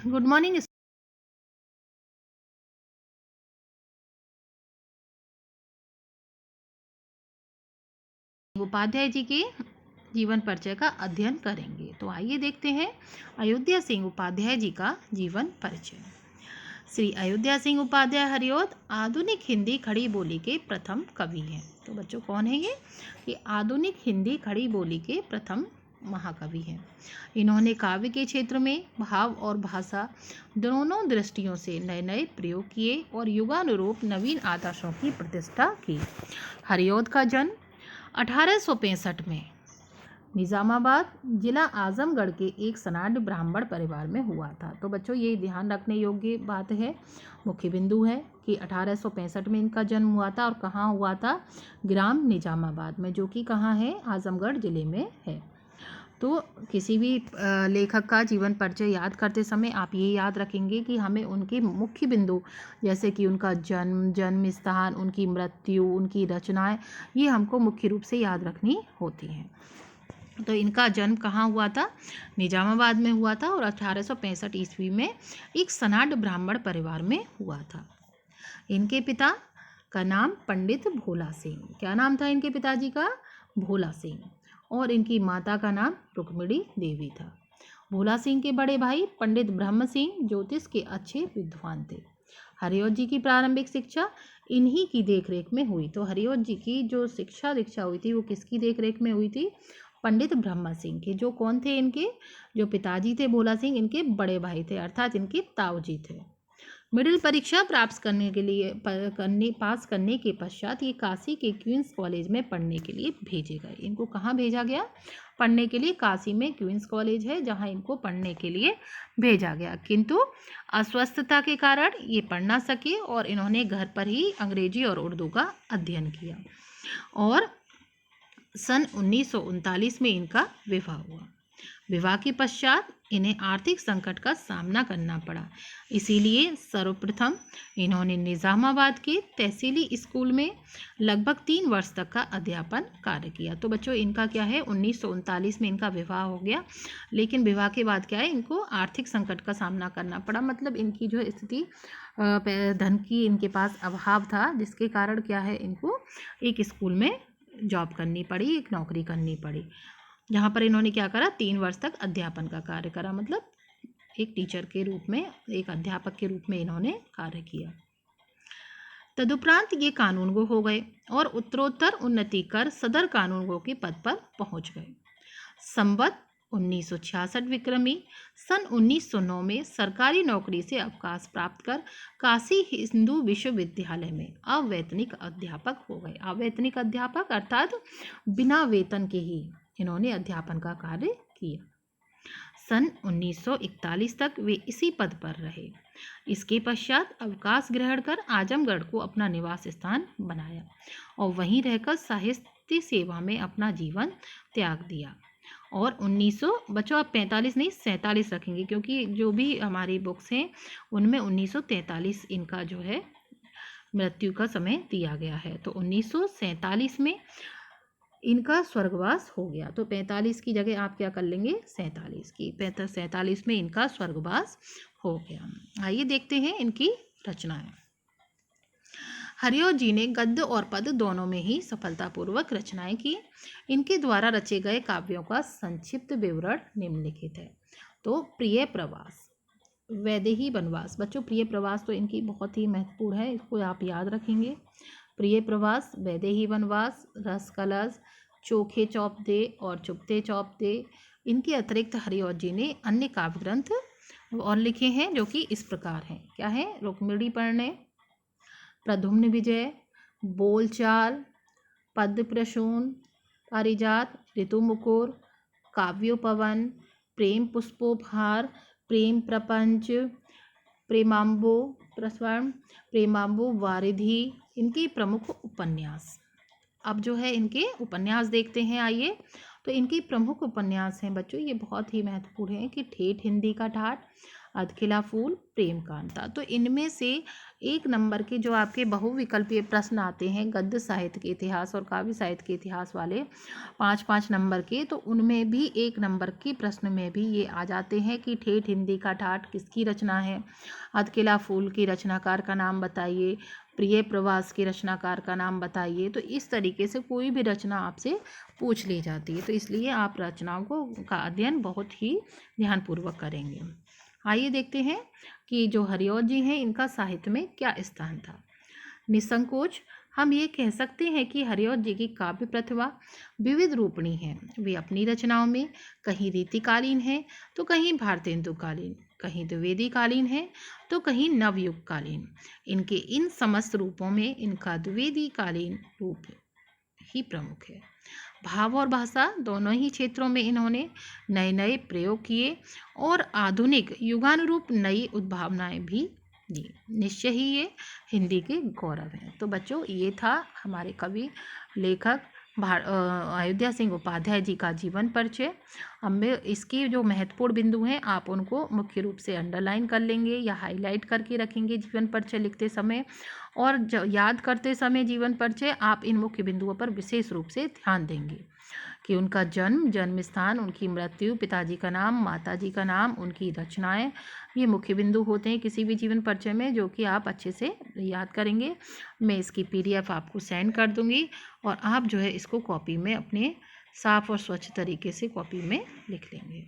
Good morning. Upadhyay ji के जीवन परिचय का अध्ययन करेंगे। तो आइए देखते हैं अयोध्या सिंह उपाध्याय जी का जीवन परिचय। श्री अयोध्या सिंह उपाध्याय हरिऔध आधुनिक हिंदी खड़ी बोली के प्रथम कवि हैं। तो बच्चों कौन है ये आधुनिक हिंदी खड़ी बोली के प्रथम महाकवि हैं। इन्होंने काव्य के क्षेत्र में भाव और भाषा दोनों दृष्टियों से नए नए प्रयोग किए और युगानुरूप नवीन आदर्शों की प्रतिष्ठा की। हरिऔध का जन्म 1865 में निज़ामाबाद जिला आजमगढ़ के एक सनाढ़ ब्राह्मण परिवार में हुआ था। तो बच्चों ये ध्यान रखने योग्य बात है, मुख्य बिंदु है कि 1865 में इनका जन्म हुआ था और कहाँ हुआ था, ग्राम निज़ामाबाद में, जो कि कहाँ है, आजमगढ़ जिले में है। तो किसी भी लेखक का जीवन परिचय याद करते समय आप ये याद रखेंगे कि हमें उनके मुख्य बिंदु जैसे कि उनका जन्म स्थान, उनकी मृत्यु, उनकी रचनाएं, ये हमको मुख्य रूप से याद रखनी होती हैं। तो इनका जन्म कहाँ हुआ था, निजामाबाद में हुआ था और 1865 ईस्वी में एक सनाढ़ ब्राह्मण परिवार में हुआ था। इनके पिता का नाम पंडित भोला सिंह, क्या नाम था इनके पिताजी का, भोला सिंह, और इनकी माता का नाम रुक्मिणी देवी था। भोला सिंह के बड़े भाई पंडित ब्रह्म सिंह ज्योतिष के अच्छे विद्वान थे। हरिऔध जी की प्रारंभिक शिक्षा इन्हीं की देखरेख में हुई। तो हरिऔध जी की जो शिक्षा दीक्षा हुई थी वो किसकी देखरेख में हुई थी, पंडित ब्रह्म सिंह के, जो कौन थे, इनके जो पिताजी थे भोला सिंह, इनके बड़े भाई थे, अर्थात इनके ताऊजी थे। मिडिल परीक्षा प्राप्त करने के लिए पास करने के पश्चात ये काशी के क्वींस कॉलेज में पढ़ने के लिए भेजे गए। इनको कहाँ भेजा गया, पढ़ने के लिए काशी में क्वींस कॉलेज है जहाँ इनको पढ़ने के लिए भेजा गया, किंतु अस्वस्थता के कारण ये पढ़ ना सके और इन्होंने घर पर ही अंग्रेजी और उर्दू का अध्ययन किया और सन 1939 में इनका विवाह हुआ। विवाह के पश्चात इन्हें आर्थिक संकट का सामना करना पड़ा, इसीलिए सर्वप्रथम इन्होंने निज़ामाबाद के तहसीली स्कूल में लगभग 3 वर्ष तक का अध्यापन कार्य किया। तो बच्चों इनका क्या है, 1939 में इनका विवाह हो गया, लेकिन विवाह के बाद क्या है, इनको आर्थिक संकट का सामना करना पड़ा, मतलब इनकी जो स्थिति धन की इनके पास अभाव था, जिसके कारण क्या है, इनको एक स्कूल में जॉब करनी पड़ी, एक नौकरी करनी पड़ी, जहाँ पर इन्होंने क्या करा, 3 वर्ष तक अध्यापन का कार्य करा, मतलब एक टीचर के रूप में, एक अध्यापक के रूप में इन्होंने कार्य किया। तदुपरांत ये कानूनगो हो गए और उत्तरोत्तर उन्नति कर सदर कानूनगो के पद पर पहुंच गए। संवत 1966 विक्रमी सन 1909 में सरकारी नौकरी से अवकाश प्राप्त कर काशी हिंदू विश्वविद्यालय में अवैतनिक अध्यापक हो गए। अवैतनिक अध्यापक अर्थात बिना वेतन के ही इन्होंने अध्यापन का कार्य किया। सन 1941 तक वे इसी पद पर रहे। इसके पश्चात अवकाश ग्रहण कर आजमगढ़ को अपना निवास स्थान बनाया और वहीं रहकर साहित्य सेवा में अपना जीवन त्याग दिया। और 1900 बच्चों आप 45 नहीं 47 रखेंगे, क्योंकि जो भी हमारी बुक्स हैं उनमें 1943 इनका जो है मृत्यु का समय दिया गया है। तो 1947 में इनका स्वर्गवास हो गया। तो 45 की जगह आप क्या कर लेंगे, 47 की, 47 में इनका स्वर्गवास हो गया। आइए देखते हैं इनकी रचनाएं। हरिऔध जी ने गद्य और पद दोनों में ही सफलतापूर्वक रचनाएं की। इनके द्वारा रचे गए काव्यों का संक्षिप्त विवरण निम्नलिखित है। तो प्रिय प्रवास, वैदेही वनवास, बच्चों प्रिय प्रवास तो इनकी बहुत ही महत्वपूर्ण है, इसको आप याद रखेंगे। प्रिय प्रवास, वैदेही वनवास, रस कलश, चोखे चौप दे और चुपते चौप दे। इनके अतिरिक्त हरिऔध जी ने अन्य काव्य ग्रंथ और लिखे हैं जो कि इस प्रकार हैं, क्या है, रुक्मिणी परिणय, प्रद्युम्न विजय, बोलचाल, पद्य प्रसून, पारिजात, ऋतु मुकुर, काव्योपवन, प्रेम पुष्पोपहार, प्रेम प्रपंच, प्रेमांबो प्रस्वरण, प्रेमांबो वारिधि, इनके प्रमुख उपन्यास। अब जो है इनके उपन्यास देखते हैं, आइए। तो इनके प्रमुख उपन्यास हैं बच्चों, ये बहुत ही महत्वपूर्ण हैं कि ठेठ हिंदी का ठाठ, अधखिला फूल, प्रेम कांता। तो इनमें से एक नंबर के जो आपके बहुविकल्पीय प्रश्न आते हैं गद्य साहित्य के इतिहास और काव्य साहित्य के इतिहास वाले 5-5 नंबर के, तो उनमें भी 1 नंबर के प्रश्न में भी ये आ जाते हैं कि ठेठ हिंदी का ठाठ किसकी रचना है, अधकिला फूल की रचनाकार का नाम बताइए, प्रिय प्रवास के रचनाकार का नाम बताइए। तो इस तरीके से कोई भी रचना आपसे पूछ ली जाती है, तो इसलिए आप रचनाओं का अध्ययन बहुत ही ध्यानपूर्वक करेंगे। आइए देखते हैं कि जो हरिऔध जी हैं इनका साहित्य में क्या स्थान था। निसंकोच हम ये कह सकते हैं कि हरिऔध जी की काव्य प्रतिभा विविध रूपणी है। वे अपनी रचनाओं में कहीं रीतिकालीन है तो कहीं भारतेंदुकालीन, कहीं द्विवेदीकालीन है तो कहीं नवयुगकालीन। इनके इन समस्त रूपों में इनका द्विवेदीकालीन रूप ही प्रमुख है। भाव और भाषा दोनों ही क्षेत्रों में इन्होंने नए नए प्रयोग किए और आधुनिक युगानुरूप नई उद्भावनाएं भी दी। निश्चय ही ये हिंदी के गौरव हैं। तो बच्चों ये था हमारे कवि लेखक अयोध्या सिंह उपाध्याय जी का जीवन परिचय। अब मैं इसके जो महत्वपूर्ण बिंदु हैं आप उनको मुख्य रूप से अंडरलाइन कर लेंगे या हाईलाइट करके रखेंगे जीवन परिचय लिखते समय, और याद करते समय जीवन परिचय आप इन मुख्य बिंदुओं पर विशेष रूप से ध्यान देंगे कि उनका जन्म, जन्म स्थान, उनकी मृत्यु, पिताजी का नाम, माताजी का नाम, उनकी रचनाएं, ये मुख्य बिंदु होते हैं किसी भी जीवन परिचय में, जो कि आप अच्छे से याद करेंगे। मैं इसकी PDF आपको सेंड कर दूंगी और आप जो है इसको कॉपी में अपने साफ और स्वच्छ तरीके से कॉपी में लिख लेंगे।